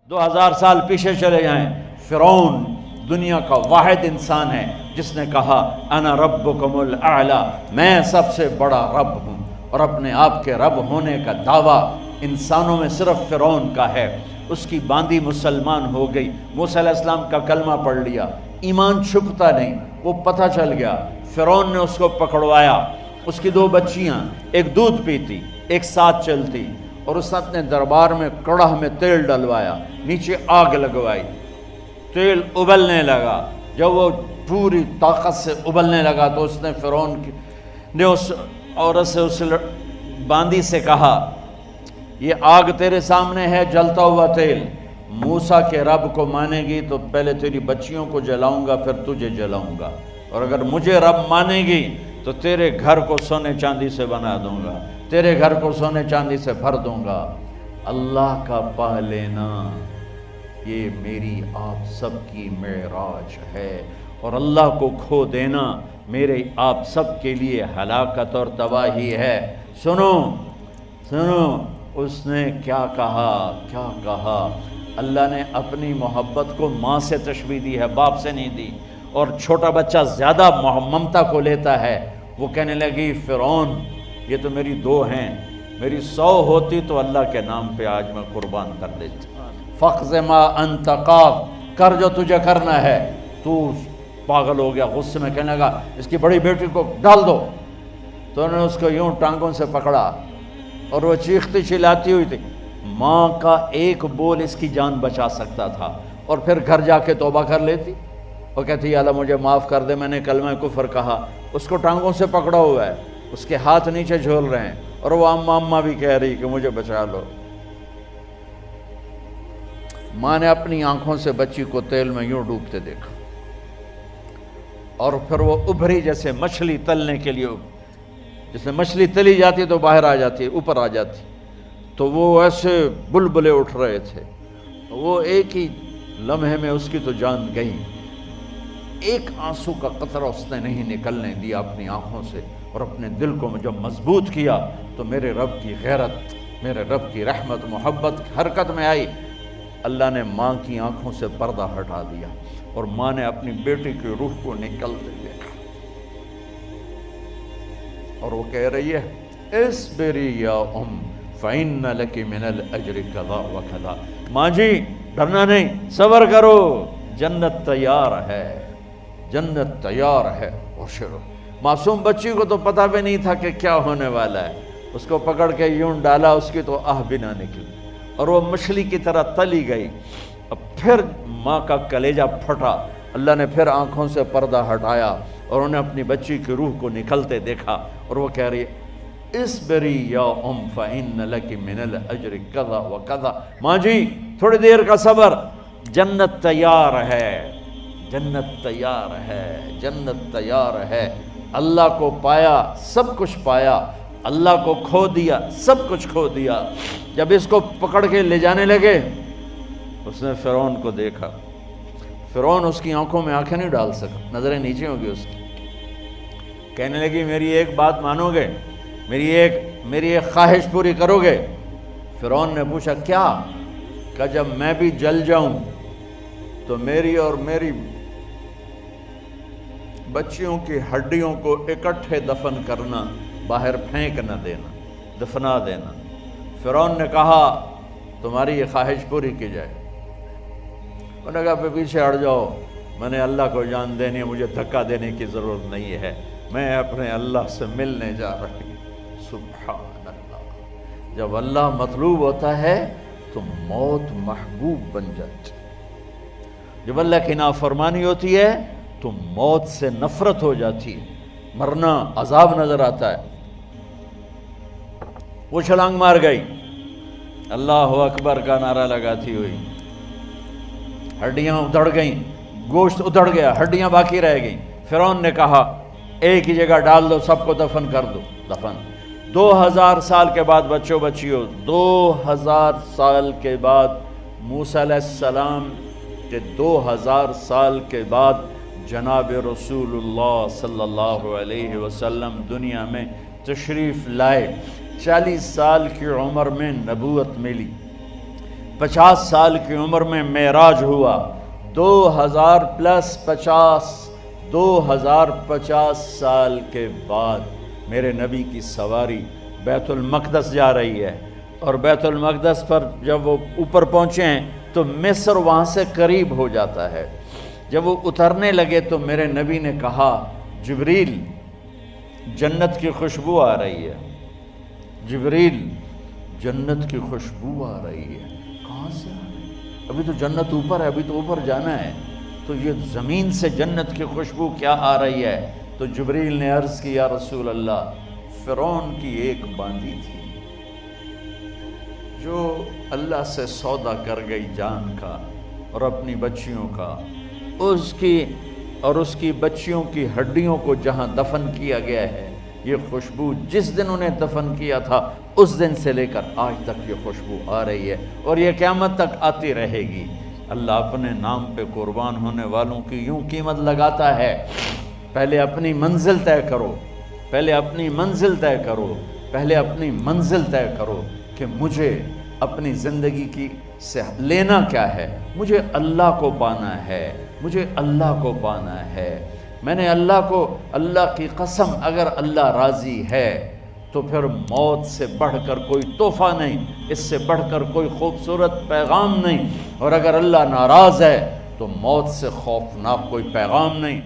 2000 سال پیچھے چلے جائیں، فرعون دنیا کا واحد انسان ہے جس نے کہا انا ربکم الاعلی، میں سب سے بڑا رب ہوں، اور اپنے آپ کے رب ہونے کا دعویٰ انسانوں میں صرف فرعون کا ہے۔ اس کی باندی مسلمان ہو گئی، موسیٰ علیہ السلام کا کلمہ پڑھ لیا، ایمان چھپتا نہیں، وہ پتہ چل گیا۔ فرعون نے اس کو پکڑوایا، اس کی 2 بچیاں، ایک دودھ پیتی ایک ساتھ چلتی، اور اس نے اپنے دربار میں کڑاہ میں تیل ڈلوایا، نیچے آگ لگوائی، تیل ابلنے لگا۔ جب وہ پوری طاقت سے ابلنے لگا تو اس نے فرعون نے اس عورت سے، اس باندی سے کہا یہ آگ تیرے سامنے ہے، جلتا ہوا تیل، موسیٰ کے رب کو مانے گی تو پہلے تیری بچیوں کو جلاؤں گا پھر تجھے جلاؤں گا، اور اگر مجھے رب مانے گی تو تیرے گھر کو سونے چاندی سے بنا دوں گا، تیرے گھر کو سونے چاندی سے بھر دوں گا۔ اللہ کا پا لینا یہ میری آپ سب کی معراج ہے، اور اللہ کو کھو دینا میرے آپ سب کے لیے ہلاکت اور تباہی ہے۔ سنو سنو، اس نے کیا کہا، کیا کہا؟ اللہ نے اپنی محبت کو ماں سے تشبیہ دی ہے، باپ سے نہیں دی، اور چھوٹا بچہ زیادہ ممتا کو لیتا ہے۔ وہ کہنے لگی فرعون یہ تو میری 2 ہیں، میری 100 ہوتی تو اللہ کے نام پہ آج میں قربان کر دیتی۔ فَقْضِ مَا أَنْتَ قَاضٍ، کر جو تجھے کرنا ہے۔ تو پاگل ہو گیا، غصے میں کہنے لگا اس کی بڑی بیٹی کو ڈال دو۔ تو انہوں نے اس کو یوں ٹانگوں سے پکڑا اور وہ چیختی چلاتی ہوئی تھی۔ ماں کا ایک بول اس کی جان بچا سکتا تھا، اور پھر گھر جا کے توبہ کر لیتی، وہ کہتی یا اللہ مجھے معاف کر دے، میں نے کلمہ کفر کہا۔ اس کو ٹانگوں سے پکڑا ہوا ہے، اس کے ہاتھ نیچے جھول رہے ہیں، اور وہ اماں بھی کہہ رہی کہ مجھے بچا لو۔ ماں نے اپنی آنکھوں سے بچی کو تیل میں یوں ڈوبتے دیکھا، اور پھر وہ ابھری جیسے مچھلی تلنے کے لیے، جیسے مچھلی تلی جاتی تو باہر آ جاتی، اوپر آ جاتی، تو وہ ایسے بلبلے اٹھ رہے تھے۔ وہ ایک ہی لمحے میں اس کی تو جان گئی، ایک آنسو کا قطرہ اس نے نہیں نکلنے دیا اپنی آنکھوں سے، اور اپنے دل کو جب مضبوط کیا تو میرے رب کی غیرت، میرے رب کی رحمت محبت حرکت میں آئی۔ اللہ نے ماں کی آنکھوں سے پردہ ہٹا دیا، اور ماں نے اپنی بیٹی کی روح کو نکلتے دیکھا، اور وہ کہہ رہی ہے اصبری یا ام فإن لک من الأجر کذا وکذا، ماں جی ڈرنا نہیں، صبر کرو، جنت تیار ہے، جنت تیار ہے۔ اور شروع معصوم بچی کو تو پتہ بھی نہیں تھا کہ کیا ہونے والا ہے، اس کو پکڑ کے یوں ڈالا، اس کی تو آہ بھی نہ نکلی، اور وہ مچھلی کی طرح تلی گئی۔ اب پھر ماں کا کلیجہ پھٹا، اللہ نے پھر آنکھوں سے پردہ ہٹایا، اور انہیں اپنی بچی کی روح کو نکلتے دیکھا، اور وہ کہہ رہی ہے اصبری یا ام فإن لک من الأجر کذا وکذا، ماں جی تھوڑی دیر کا صبر، جنت تیار ہے، جنت تیار ہے، جنت تیار ہے۔ اللہ کو پایا سب کچھ پایا، اللہ کو کھو دیا سب کچھ کھو دیا۔ جب اس کو پکڑ کے لے جانے لگے، اس نے فرعون کو دیکھا، فرعون اس کی آنکھوں میں آنکھیں نہیں ڈال سکا، نظریں نیچے ہوگی اس کی۔ کہنے لگی میری ایک بات مانو گے، میری ایک خواہش پوری کرو گے؟ فرعون نے پوچھا کیا؟ کہ جب میں بھی جل جاؤں تو میری اور میری بچیوں کی ہڈیوں کو اکٹھے دفن کرنا، باہر پھینک نہ دینا، دفنا دینا۔ فرعون نے کہا تمہاری یہ خواہش پوری کی جائے۔ انہوں نے کہا پہ پیچھے ہٹ جاؤ، میں نے اللہ کو جان دینی ہے، مجھے دھکا دینے کی ضرورت نہیں ہے، میں اپنے اللہ سے ملنے جا رہی ہوں۔ سبحان اللہ، جب اللہ مطلوب ہوتا ہے تو موت محبوب بن جاتی، جب اللہ کی نافرمانی ہوتی ہے تو موت سے نفرت ہو جاتی، مرنا عذاب نظر آتا ہے۔ وہ چھلانگ مار گئی، اللہ اکبر کا نعرہ لگاتی ہوئی، ہڈیاں ادھڑ گئیں، گوشت ادھڑ گیا، ہڈیاں باقی رہ گئیں۔ فرعون نے کہا ایک ہی جگہ ڈال دو، سب کو دفن کر دو، دفن۔ 2000 سال کے بعد بچوں بچیوں، 2000 سال کے بعد موسیٰ علیہ السلام کے 2000 سال کے بعد جناب رسول اللہ صلی اللہ علیہ وسلم دنیا میں تشریف لائے۔ 40 سال کی عمر میں نبوت ملی، 50 سال کی عمر میں معراج ہوا، 2000 پلس 50 2050 سال کے بعد میرے نبی کی سواری بیت المقدس جا رہی ہے، اور بیت المقدس پر جب وہ اوپر پہنچے ہیں تو مصر وہاں سے قریب ہو جاتا ہے۔ جب وہ اترنے لگے تو میرے نبی نے کہا جبریل جنت کی خوشبو آ رہی ہے، جبریل جنت کی خوشبو آ رہی ہے۔ کہاں سے آ رہی ہے؟ ابھی تو جنت اوپر ہے، ابھی تو اوپر جانا ہے، تو یہ زمین سے جنت کی خوشبو کیا آ رہی ہے؟ تو جبریل نے عرض کی یا رسول اللہ، فرعون کی ایک باندی تھی جو اللہ سے سودا کر گئی جان کا اور اپنی بچیوں کا، اس کی بچیوں کی ہڈیوں کو جہاں دفن کیا گیا ہے، یہ خوشبو جس دن انہیں دفن کیا تھا اس دن سے لے کر آج تک یہ خوشبو آ رہی ہے اور یہ قیامت تک آتی رہے گی۔ اللہ اپنے نام پہ قربان ہونے والوں کی یوں قیمت لگاتا ہے، پہلے اپنی منزل طے کرو، پہلے اپنی منزل طے کرو، پہلے اپنی منزل طے کرو کہ مجھے اپنی زندگی کی سے لینا کیا ہے۔ مجھے اللہ کو پانا ہے، مجھے اللہ کو پانا ہے۔ میں نے اللہ کی قسم، اگر اللہ راضی ہے تو پھر موت سے بڑھ کر کوئی تحفہ نہیں، اس سے بڑھ کر کوئی خوبصورت پیغام نہیں، اور اگر اللہ ناراض ہے تو موت سے خوفناک کوئی پیغام نہیں۔